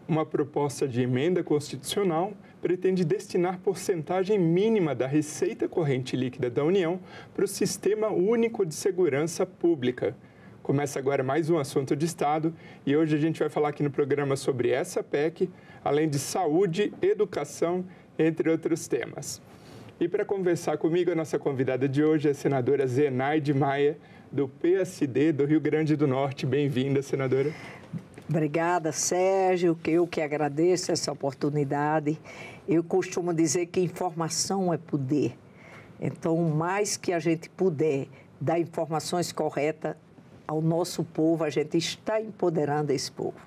Uma proposta de emenda constitucional pretende destinar porcentagem mínima da receita corrente líquida da União para o Sistema Único de Segurança Pública. Começa agora mais um assunto de Estado e hoje a gente vai falar aqui no programa sobre essa PEC, além de saúde, educação, entre outros temas. E para conversar comigo, a nossa convidada de hoje é a senadora Zenaide Maia, do PSD do Rio Grande do Norte. Bem-vinda, senadora. Obrigada, Sérgio, que eu que agradeço essa oportunidade. Eu costumo dizer que informação é poder. Então, mais que a gente puder dar informações corretas ao nosso povo, a gente está empoderando esse povo.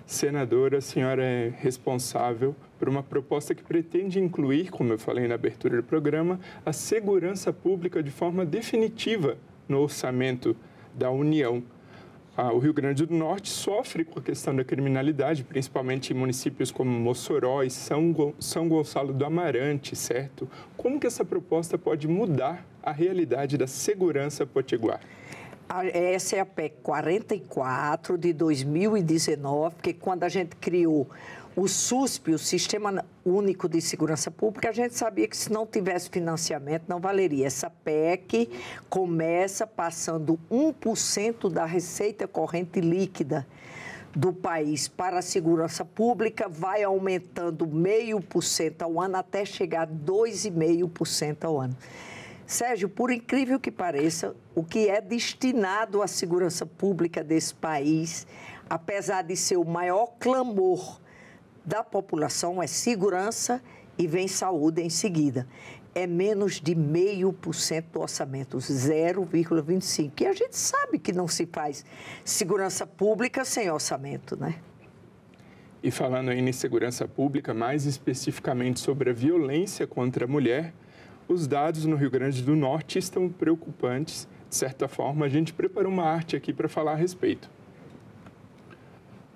Senadora, a senhora é responsável por uma proposta que pretende incluir, como eu falei na abertura do programa, a segurança pública de forma definitiva no orçamento da União. O Rio Grande do Norte sofre com a questão da criminalidade, principalmente em municípios como Mossoró e São Gonçalo do Amarante, certo? Como que essa proposta pode mudar a realidade da segurança potiguar? Essa é a PEC 44 de 2019, porque quando a gente criou o SUSP, o Sistema Único de Segurança Pública, a gente sabia que se não tivesse financiamento não valeria. Essa PEC começa passando 1% da receita corrente líquida do país para a segurança pública, vai aumentando 0,5% ao ano até chegar a 2,5% ao ano. Sérgio, por incrível que pareça, o que é destinado à segurança pública desse país, apesar de ser o maior clamor da população, é segurança e vem saúde em seguida. É menos de 0,5% do orçamento, 0,25%. E a gente sabe que não se faz segurança pública sem orçamento, né? E falando aí em segurança pública, mais especificamente sobre a violência contra a mulher, os dados no Rio Grande do Norte estão preocupantes. De certa forma, a gente preparou uma arte aqui para falar a respeito.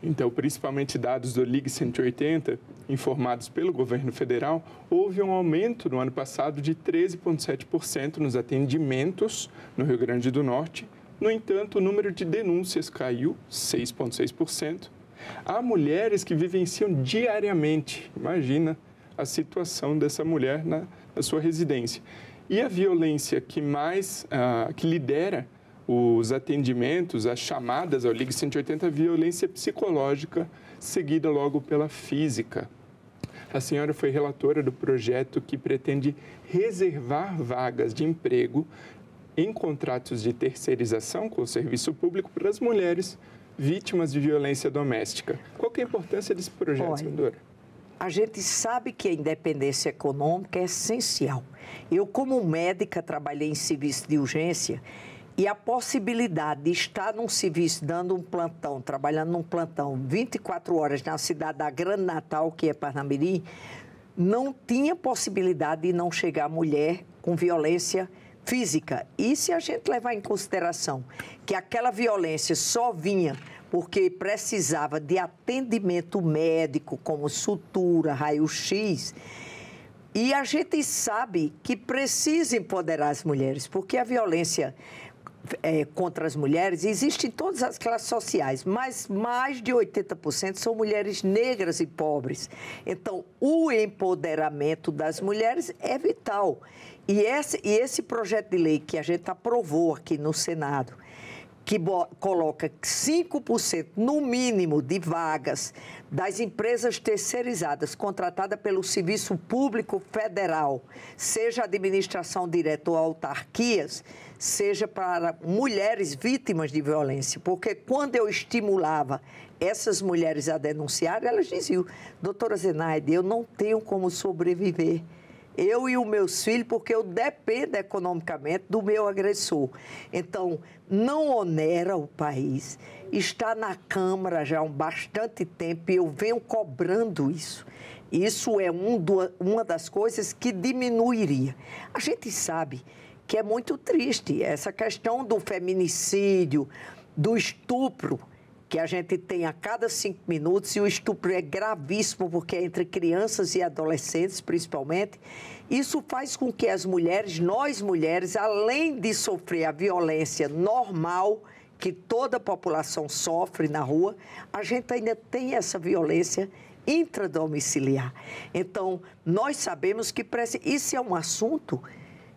Então, principalmente dados do Ligue 180, informados pelo governo federal, houve um aumento no ano passado de 13,7% nos atendimentos no Rio Grande do Norte. No entanto, o número de denúncias caiu 6,6%. Há mulheres que vivenciam diariamente, imagina a situação dessa mulher na sua residência. E a violência que lidera os atendimentos, as chamadas ao Ligue 180, a violência psicológica, seguida logo pela física. A senhora foi relatora do projeto que pretende reservar vagas de emprego em contratos de terceirização com o serviço público para as mulheres vítimas de violência doméstica. Qual que é a importância desse projeto, senadora? A gente sabe que a independência econômica é essencial. Eu, como médica, trabalhei em serviço de urgência e a possibilidade de estar num serviço, dando um plantão, trabalhando num plantão 24 horas na cidade da Grande Natal, que é Parnamirim, não tinha possibilidade de não chegar mulher com violência física. E se a gente levar em consideração que aquela violência só vinha porque precisava de atendimento médico, como sutura, raio-x, e a gente sabe que precisa empoderar as mulheres, porque a violência contra as mulheres existe em todas as classes sociais, mas mais de 80% são mulheres negras e pobres. Então, o empoderamento das mulheres é vital. E esse projeto de lei que a gente aprovou aqui no Senado, que coloca 5% no mínimo de vagas das empresas terceirizadas contratadas pelo Serviço Público Federal, seja administração direta ou autarquias, seja para mulheres vítimas de violência. Porque quando eu estimulava essas mulheres a denunciarem, elas diziam: doutora Zenaide, eu não tenho como sobreviver. Eu e os meus filhos, porque eu dependo economicamente do meu agressor. Então, não onera o país. Está na Câmara já há bastante tempo e eu venho cobrando isso. Isso é uma das coisas que diminuiria. A gente sabe que é muito triste essa questão do feminicídio, do estupro, que a gente tem a cada 5 minutos, e o estupro é gravíssimo, porque é entre crianças e adolescentes, principalmente. Isso faz com que as mulheres, nós mulheres, além de sofrer a violência normal, que toda a população sofre na rua, a gente ainda tem essa violência intradomiciliar. Então, nós sabemos que isso é um assunto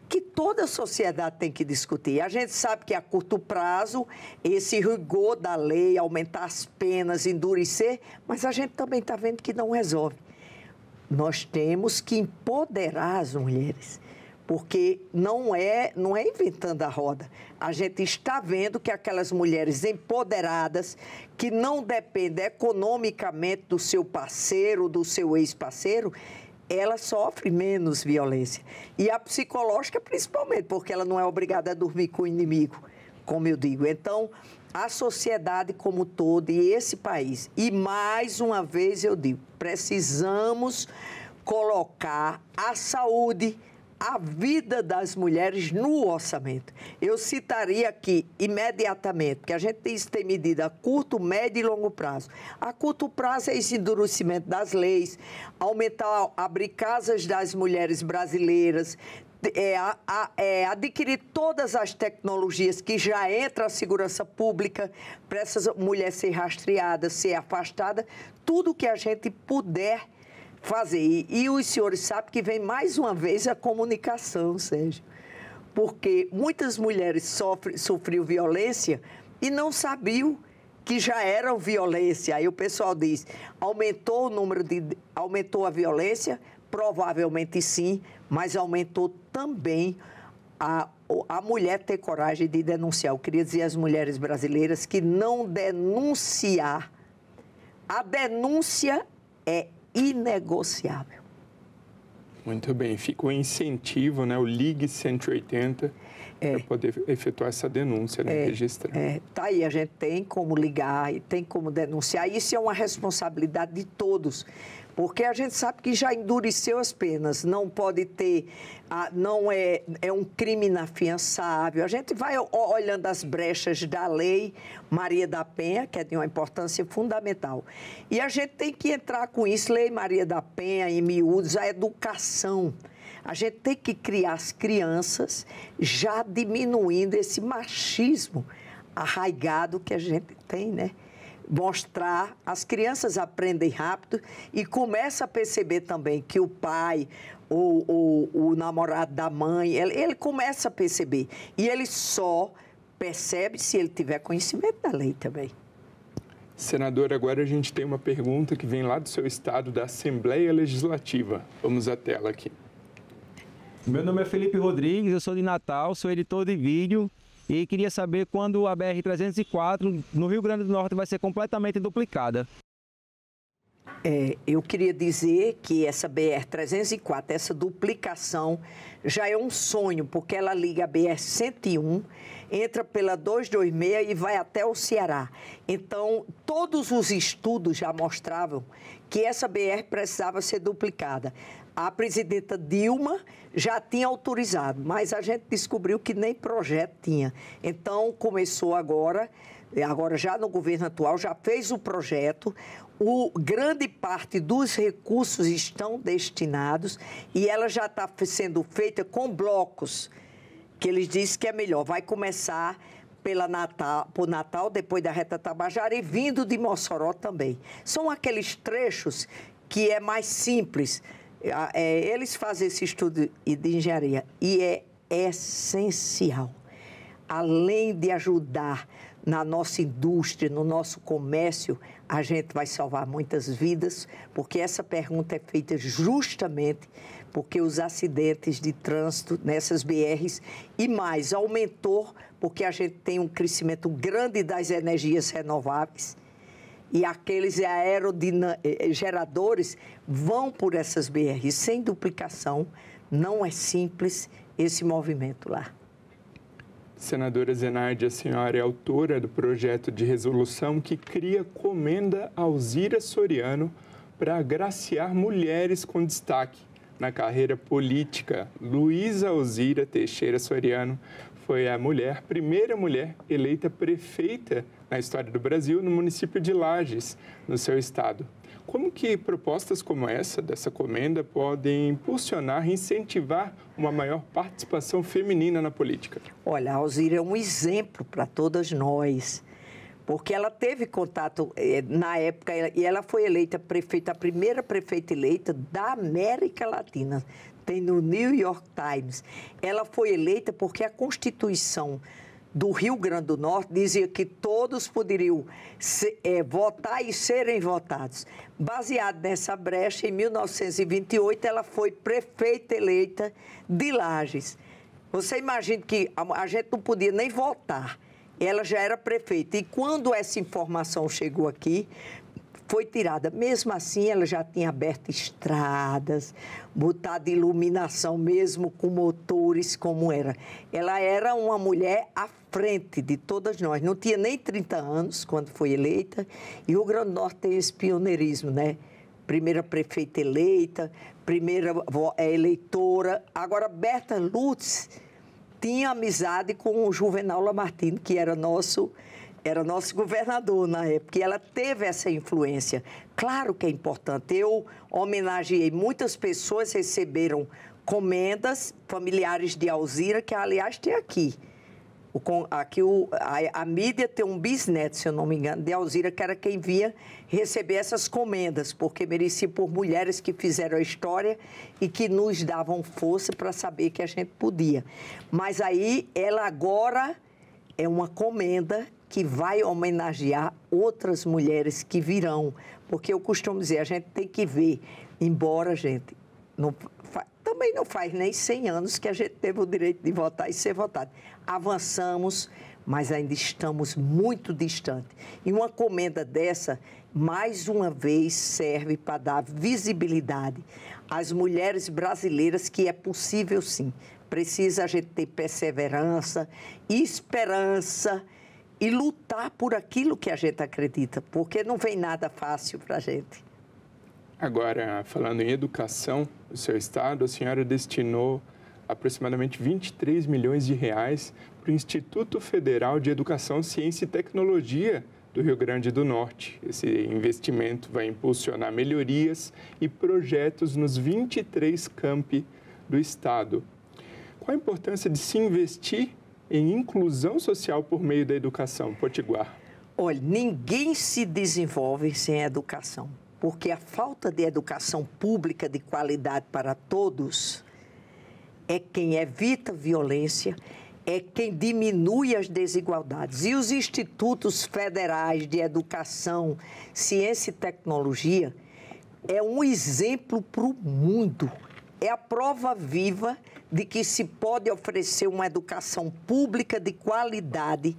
que toda a sociedade tem que discutir. A gente sabe que a curto prazo, esse rigor da lei, aumentar as penas, endurecer, mas a gente também está vendo que não resolve. Nós temos que empoderar as mulheres, porque não é inventando a roda. A gente está vendo que aquelas mulheres empoderadas, que não dependem economicamente do seu parceiro, do seu ex-parceiro, ela sofre menos violência. E a psicológica, principalmente, porque ela não é obrigada a dormir com o inimigo, como eu digo. Então, a sociedade como um todo e esse país, e mais uma vez eu digo, precisamos colocar a saúde, a vida das mulheres no orçamento. Eu citaria aqui imediatamente, porque a gente tem medida a curto, médio e longo prazo. A curto prazo é esse endurecimento das leis, abrir casas das mulheres brasileiras, adquirir todas as tecnologias que já entram a segurança pública para essas mulheres ser rastreadas, ser afastadas, tudo que a gente puder fazer. E os senhores sabem que vem mais uma vez a comunicação, Sérgio, porque muitas mulheres sofriam violência e não sabiam que já eram violência. Aí o pessoal diz, aumentou a violência? Provavelmente sim, mas aumentou também a mulher ter coragem de denunciar. Eu queria dizer às mulheres brasileiras que não denunciar. A denúncia é inegociável. Muito bem, fica o incentivo, né? O Ligue 180 para poder efetuar essa denúncia, né? Registrar. Tá aí, a gente tem como ligar e tem como denunciar. Isso é uma responsabilidade de todos, porque a gente sabe que já endureceu as penas, não pode ter, não é um crime inafiançável. A gente vai olhando as brechas da lei Maria da Penha, que é de uma importância fundamental. E a gente tem que entrar com isso, Lei Maria da Penha, em miúdos, a educação. A gente tem que criar as crianças já diminuindo esse machismo arraigado que a gente tem, né? Mostrar, as crianças aprendem rápido e começam a perceber também que o pai ou o namorado da mãe, ele começa a perceber. E ele só percebe se ele tiver conhecimento da lei também. Senadora, agora a gente tem uma pergunta que vem lá do seu estado, da Assembleia Legislativa. Vamos à tela aqui. Meu nome é Felipe Rodrigues, eu sou de Natal, sou editor de vídeo e queria saber quando a BR-304 no Rio Grande do Norte vai ser completamente duplicada. Eu queria dizer que essa BR-304, essa duplicação, já é um sonho, porque ela liga a BR-101, entra pela 226 e vai até o Ceará. Então, todos os estudos já mostravam que essa BR precisava ser duplicada. A presidenta Dilma já tinha autorizado, mas a gente descobriu que nem projeto tinha. Então, começou agora já no governo atual, já fez o projeto, grande parte dos recursos estão destinados e ela já está sendo feita com blocos, que eles dizem que é melhor. Vai começar por Natal, depois da Reta Tabajara e vindo de Mossoró também. São aqueles trechos que é mais simples. Eles fazem esse estudo de engenharia e é essencial. Além de ajudar na nossa indústria, no nosso comércio, a gente vai salvar muitas vidas, porque essa pergunta é feita justamente porque os acidentes de trânsito nessas BRs e mais aumentou, porque a gente tem um crescimento grande das energias renováveis e aqueles aerogeradores vão por essas BRs sem duplicação. Não é simples esse movimento lá. Senadora Zenaide, a senhora é autora do projeto de resolução que cria Comenda Alzira Soriano para agraciar mulheres com destaque na carreira política. Luísa Alzira Teixeira Soriano foi a primeira mulher eleita prefeita na história do Brasil no município de Lages, no seu estado. Como que propostas como essa, dessa comenda, podem impulsionar e incentivar uma maior participação feminina na política? Olha, a Alzira é um exemplo para todas nós, porque ela teve contato na época, e ela foi eleita prefeita, a primeira prefeita eleita da América Latina, tem no New York Times. Ela foi eleita porque a Constituição do Rio Grande do Norte dizia que todos poderiam votar e serem votados. Baseado nessa brecha, em 1928, ela foi prefeita eleita de Lages. Você imagina que a gente não podia nem votar, ela já era prefeita. E quando essa informação chegou aqui, foi tirada. Mesmo assim, ela já tinha aberto estradas, botado iluminação mesmo com motores como era. Ela era uma mulher à frente de todas nós. Não tinha nem 30 anos quando foi eleita. E o Rio Grande do Norte tem esse pioneirismo, né? Primeira prefeita eleita, primeira eleitora. Agora, Berta Lutz tinha amizade com o Juvenal Lamartine, que era nosso governador na época, e ela teve essa influência. Claro que é importante. Eu homenageei, muitas pessoas receberam comendas, familiares de Alzira, que, aliás, tem aqui. A mídia tem um bisneto, se eu não me engano, de Alzira, que era quem via receber essas comendas, porque merecia por mulheres que fizeram a história e que nos davam força para saber que a gente podia. Mas aí, ela agora é uma comenda que vai homenagear outras mulheres que virão. Porque eu costumo dizer, a gente tem que ver, embora, gente, também não faz nem 100 anos que a gente teve o direito de votar e ser votado. Avançamos, mas ainda estamos muito distantes. E uma comenda dessa, mais uma vez, serve para dar visibilidade às mulheres brasileiras que é possível, sim. Precisa a gente ter perseverança, esperança e lutar por aquilo que a gente acredita, porque não vem nada fácil para a gente. Agora, falando em educação, o seu estado, a senhora destinou aproximadamente 23 milhões de reais para o Instituto Federal de Educação, Ciência e Tecnologia do Rio Grande do Norte. Esse investimento vai impulsionar melhorias e projetos nos 23 campi do estado. Qual a importância de se investir em inclusão social por meio da educação, Potiguar? Olha, ninguém se desenvolve sem educação, porque a falta de educação pública de qualidade para todos é quem evita violência, é quem diminui as desigualdades. E os institutos federais de educação, ciência e tecnologia é um exemplo para o mundo. É a prova viva de que se pode oferecer uma educação pública de qualidade,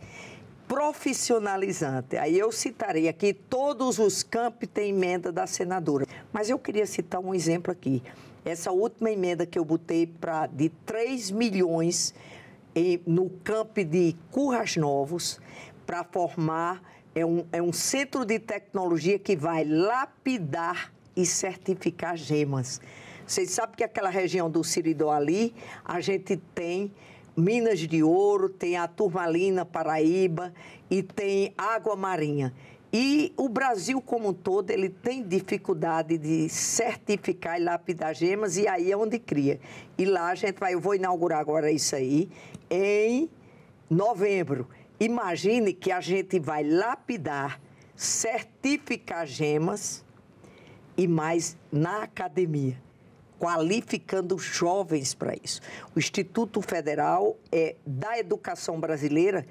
profissionalizante. Aí eu citarei aqui, todos os campi têm emenda da senadora. Mas eu queria citar um exemplo aqui. Essa última emenda que eu botei de 3 milhões no campi de Currais Novos, para formar, é um centro de tecnologia que vai lapidar e certificar gemas. Vocês sabem que aquela região do Siridó ali, a gente tem minas de ouro, tem a turmalina Paraíba e tem água marinha. E o Brasil como um todo, ele tem dificuldade de certificar e lapidar gemas, e aí é onde cria. E lá a gente eu vou inaugurar agora isso aí em novembro. Imagine que a gente vai lapidar, certificar gemas e mais na academia, qualificando jovens para isso. O Instituto Federal da Educação Brasileira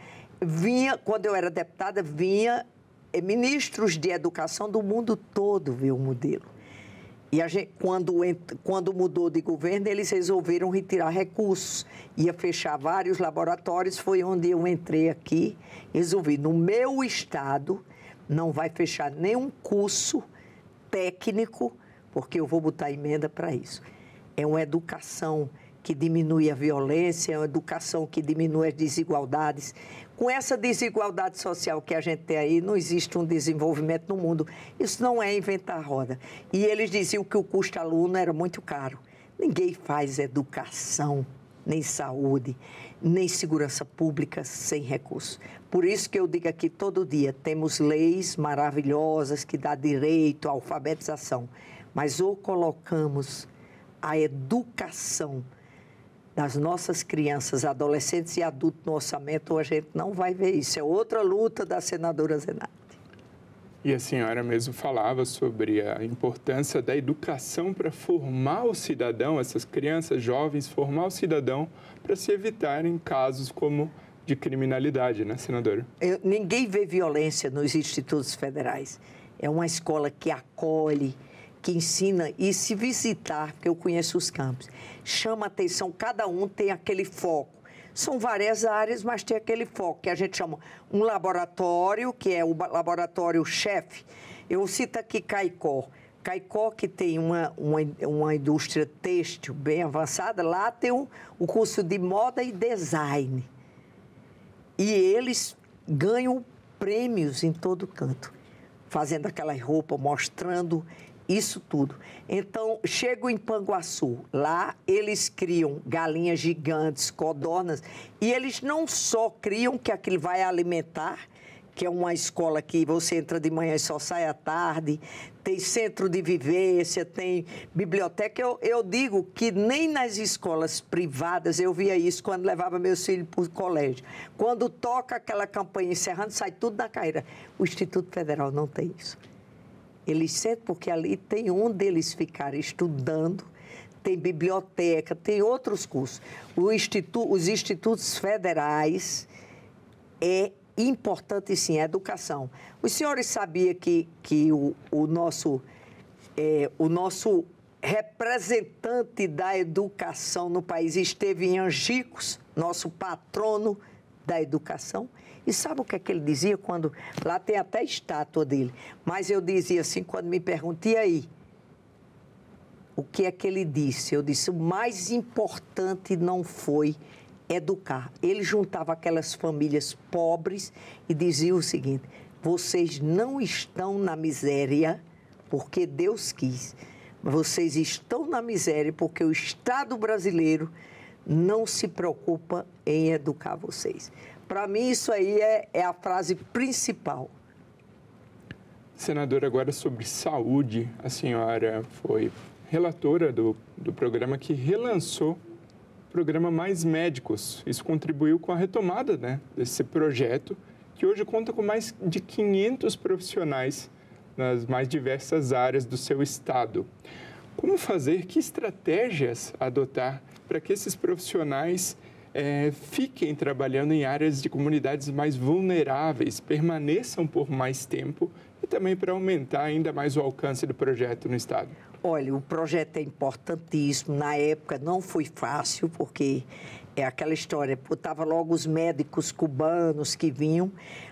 quando eu era deputada, ministros de educação do mundo todo ver o modelo. E a gente, quando mudou de governo, eles resolveram retirar recursos. Ia fechar vários laboratórios, foi onde eu entrei aqui, resolvi, no meu estado, não vai fechar nenhum curso técnico, porque eu vou botar emenda para isso. É uma educação que diminui a violência, é uma educação que diminui as desigualdades. Com essa desigualdade social que a gente tem aí, não existe um desenvolvimento no mundo. Isso não é inventar a roda. E eles diziam que o custo aluno era muito caro. Ninguém faz educação, nem saúde, nem segurança pública sem recursos. Por isso que eu digo aqui todo dia, temos leis maravilhosas que dão direito à alfabetização, mas ou colocamos a educação das nossas crianças, adolescentes e adultos no orçamento, ou a gente não vai ver isso. É outra luta da senadora Zenate. E a senhora mesmo falava sobre a importância da educação para formar o cidadão, essas crianças jovens, formar o cidadão para se evitarem casos como de criminalidade, né, senadora? Ninguém vê violência nos institutos federais. É uma escola que acolhe, que ensina, e se visitar, porque eu conheço os campos, chama atenção, cada um tem aquele foco. São várias áreas, mas tem aquele foco, que a gente chama um laboratório, que é o laboratório-chefe. Eu cito aqui Caicó. Caicó, que tem uma indústria têxtil bem avançada, lá tem o curso de moda e design. E eles ganham prêmios em todo canto, fazendo aquela roupa, mostrando isso tudo. Então, chego em Panguaçu, lá eles criam galinhas gigantes, codornas, e eles não só criam que aquilo vai alimentar, que é uma escola que você entra de manhã e só sai à tarde, tem centro de vivência, tem biblioteca. Eu digo que nem nas escolas privadas eu via isso quando levava meus filhos para o colégio. Quando toca aquela campanha encerrando, sai tudo na carreira. O Instituto Federal não tem isso. Eles sentem porque ali tem onde eles ficarem estudando, tem biblioteca, tem outros cursos. Os institutos federais é importante, sim, a educação. Os senhores sabiam que o nosso representante da educação no país esteve em Angicos, nosso patrono da educação? E sabe o que é que ele dizia quando... Lá tem até estátua dele. Mas eu dizia assim, quando me perguntam, e aí? O que é que ele disse? Eu disse, o mais importante não foi educar. Ele juntava aquelas famílias pobres e dizia o seguinte, vocês não estão na miséria porque Deus quis. Vocês estão na miséria porque o Estado brasileiro não se preocupa em educar vocês. Para mim, isso aí é a frase principal. Senadora, agora sobre saúde, a senhora foi relatora do programa que relançou o programa Mais Médicos. Isso contribuiu com a retomada, né, desse projeto, que hoje conta com mais de 500 profissionais nas mais diversas áreas do seu estado. Como fazer, que estratégias adotar para que esses profissionais fiquem trabalhando em áreas de comunidades mais vulneráveis, permaneçam por mais tempo e também para aumentar ainda mais o alcance do projeto no estado? Olha, o projeto é importantíssimo. Na época não foi fácil, porque é aquela história, botava logo os médicos cubanos que vinham.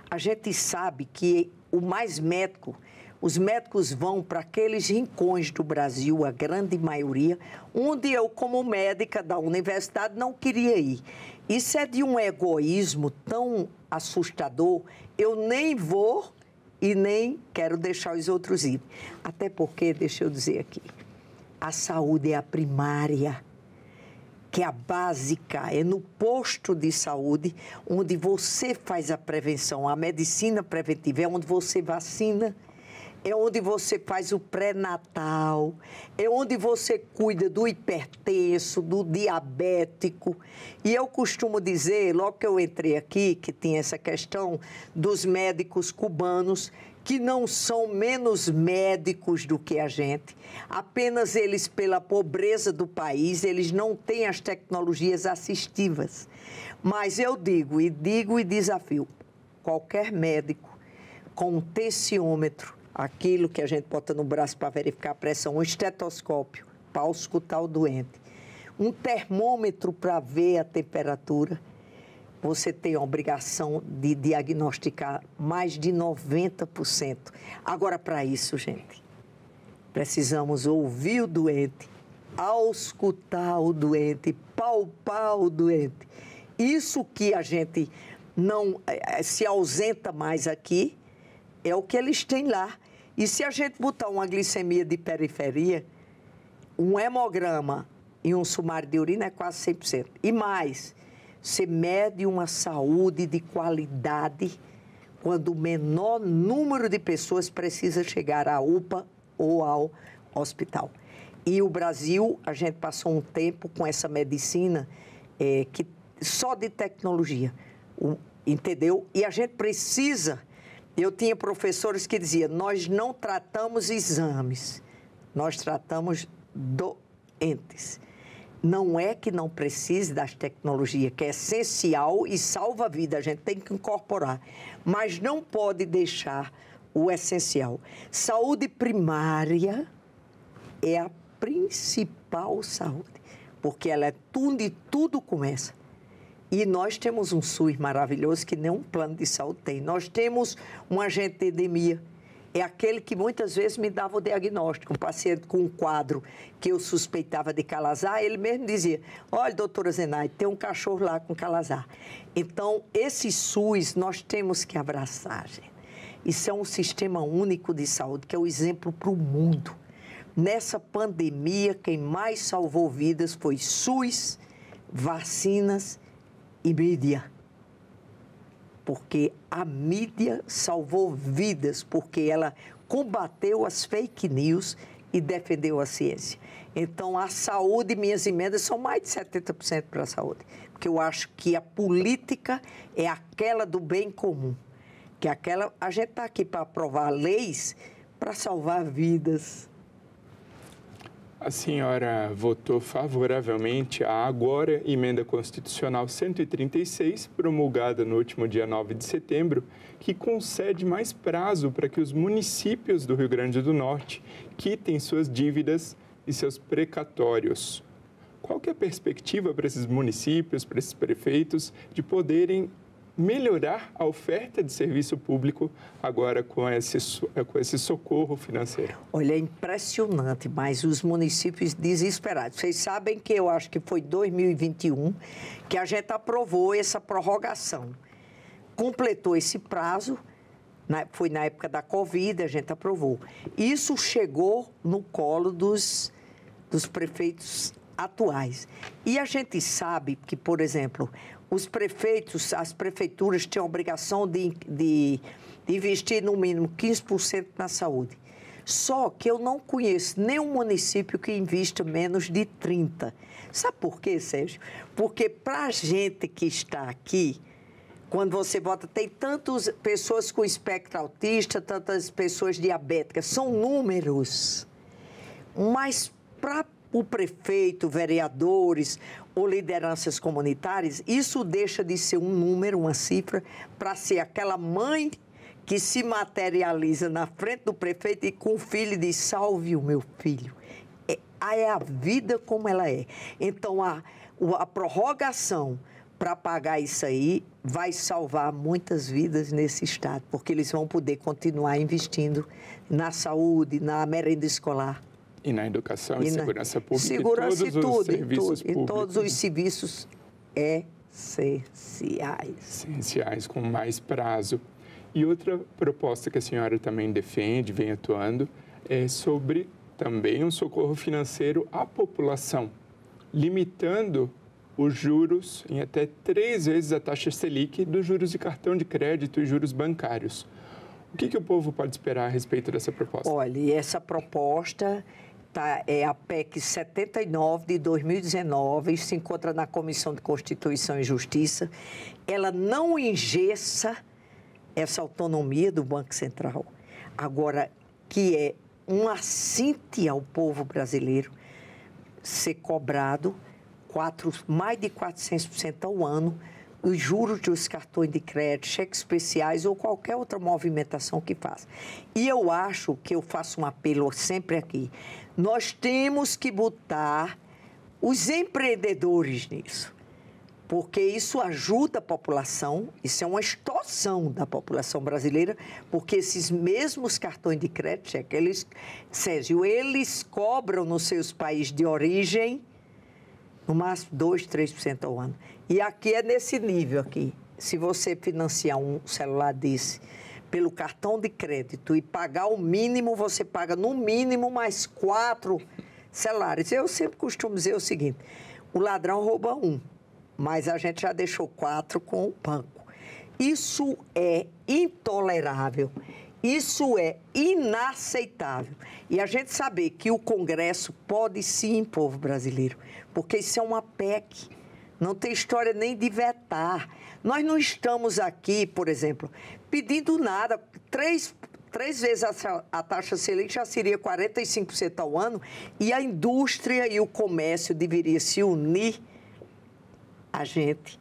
A gente sabe que o Mais Médico, os médicos vão para aqueles rincões do Brasil, a grande maioria, onde eu, como médica da universidade, não queria ir. Isso é de um egoísmo tão assustador, eu nem vou e nem quero deixar os outros ir. Até porque, deixa eu dizer aqui, a saúde é a primária, que é a básica, é no posto de saúde onde você faz a prevenção, a medicina preventiva, é onde você vacina, é onde você faz o pré-natal, é onde você cuida do hipertenso, do diabético. E eu costumo dizer, logo que eu entrei aqui, que tinha essa questão dos médicos cubanos, que não são menos médicos do que a gente, apenas eles, pela pobreza do país, eles não têm as tecnologias assistivas. Mas eu digo e desafio, qualquer médico com um tensiômetro, aquilo que a gente bota no braço para verificar a pressão, um estetoscópio para auscultar o doente, um termômetro para ver a temperatura, você tem a obrigação de diagnosticar mais de 90%. Agora, para isso, gente, precisamos ouvir o doente, auscultar o doente, palpar o doente. Isso que a gente não se ausenta mais aqui, é o que eles têm lá. E se a gente botar uma glicemia de periferia, um hemograma e um sumário de urina é quase 100%. E mais, Você mede uma saúde de qualidade quando o menor número de pessoas precisa chegar à UPA ou ao hospital. E o Brasil, a gente passou um tempo com essa medicina que só de tecnologia, entendeu? E a gente precisa... Eu tinha professores que diziam, nós não tratamos exames, nós tratamos doentes. Não é que não precise das tecnologias, que é essencial e salva a vida, a gente tem que incorporar. Mas não pode deixar o essencial. Saúde primária é a principal saúde, porque ela é tudo e tudo começa. E nós temos um SUS maravilhoso que nenhum plano de saúde tem. Nós temos um agente de endemia. É aquele que muitas vezes me dava o diagnóstico. Um paciente com um quadro que eu suspeitava de calazar, ele mesmo dizia, olha, doutora Zenaide, tem um cachorro lá com calazar. Então, esse SUS nós temos que abraçar, gente. Isso é um sistema único de saúde, que é o exemplo para o mundo. Nessa pandemia, quem mais salvou vidas foi SUS, vacinas e mídia. Porque a mídia salvou vidas, porque ela combateu as fake news e defendeu a ciência. Então, a saúde, minhas emendas são mais de 70% para a saúde. Porque eu acho que a política é aquela do bem comum. Que aquela, a gente está aqui para aprovar leis para salvar vidas. A senhora votou favoravelmente à agora emenda constitucional 136, promulgada no último dia 9 de setembro, que concede mais prazo para que os municípios do Rio Grande do Norte quitem suas dívidas e seus precatórios. Qual que é a perspectiva para esses municípios, para esses prefeitos, de poderem melhorar a oferta de serviço público agora com esse socorro financeiro? Olha, é impressionante, mas os municípios desesperados. Vocês sabem que eu acho que foi 2021 que a gente aprovou essa prorrogação. Completou esse prazo, foi na época da Covid, a gente aprovou. Isso chegou no colo dos prefeitos atuais. E a gente sabe que, por exemplo, os prefeitos, as prefeituras têm a obrigação de investir no mínimo 15% na saúde. Só que eu não conheço nenhum município que invista menos de 30%. Sabe por quê, Sérgio? Porque para a gente que está aqui, quando você vota, tem tantas pessoas com espectro autista, tantas pessoas diabéticas, são números. Mas para o prefeito, vereadores ou lideranças comunitárias, isso deixa de ser um número, uma cifra, para ser aquela mãe que se materializa na frente do prefeito e com o filho diz, salve o meu filho. É a vida como ela é. Então, a prorrogação para pagar isso aí vai salvar muitas vidas nesse estado, porque eles vão poder continuar investindo na saúde, na merenda escolar. E na educação e segurança pública, segurança e todos os serviços públicos. E todos os serviços essenciais. Essenciais, com mais prazo. E outra proposta que a senhora também defende, vem atuando, é sobre também um socorro financeiro à população, limitando os juros em até 3 vezes a taxa Selic dos juros de cartão de crédito e juros bancários. O que o povo pode esperar a respeito dessa proposta? Olha, essa proposta é a PEC 79 de 2019, se encontra na Comissão de Constituição e Justiça. Ela não engessa essa autonomia do Banco Central, agora que é um assinte ao povo brasileiro ser cobrado mais de 400% ao ano, os juros dos cartões de crédito, cheques especiais ou qualquer outra movimentação que faça. E eu acho que eu faço um apelo sempre aqui. Nós temos que botar os empreendedores nisso, porque isso ajuda a população, isso é uma extorsão da população brasileira, porque esses mesmos cartões de crédito, Sérgio, eles cobram nos seus países de origem no máximo 2%, 3% ao ano. E aqui é nesse nível aqui. Se você financiar um celular desse pelo cartão de crédito e pagar o mínimo, você paga no mínimo mais 4 celulares. Eu sempre costumo dizer o seguinte, o ladrão rouba um, mas a gente já deixou 4 com o banco. Isso é intolerável, isso é inaceitável. E a gente saber que o Congresso pode sim, povo brasileiro, porque isso é uma PEC, não tem história nem de vetar. Nós não estamos aqui, por exemplo, pedindo nada, três vezes a taxa Selic já seria 45% ao ano, e a indústria e o comércio deveriam se unir a gente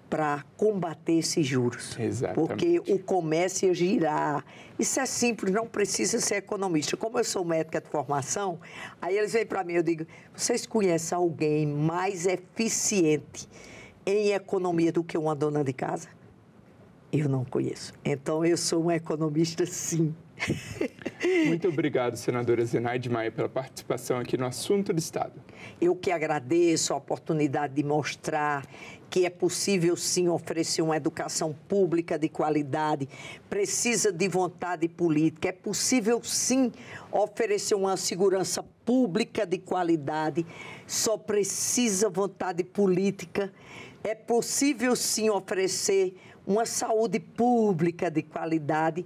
para combater esses juros. Exatamente. Porque o comércio ia girar. Isso é simples, não precisa ser economista. Como eu sou médica de formação, aí eles vêm para mim, eu digo, vocês conhecem alguém mais eficiente em economia do que uma dona de casa? Eu não conheço. Então, eu sou uma economista, sim. Muito obrigado, senadora Zenaide Maia, pela participação aqui no Assunto do Estado. Eu que agradeço a oportunidade de mostrar que é possível, sim, oferecer uma educação pública de qualidade, precisa de vontade política, é possível, sim, oferecer uma segurança pública de qualidade, só precisa vontade política, é possível, sim, oferecer uma saúde pública de qualidade,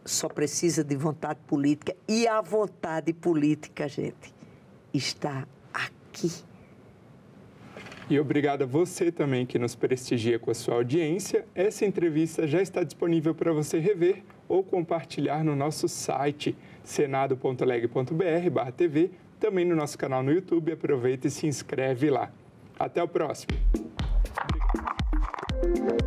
só precisa de vontade política. E a vontade política, gente, está aqui. E obrigado a você também que nos prestigia com a sua audiência. Essa entrevista já está disponível para você rever ou compartilhar no nosso site senado.leg.br/tv, também no nosso canal no YouTube. Aproveita e se inscreve lá. Até o próximo. Obrigado.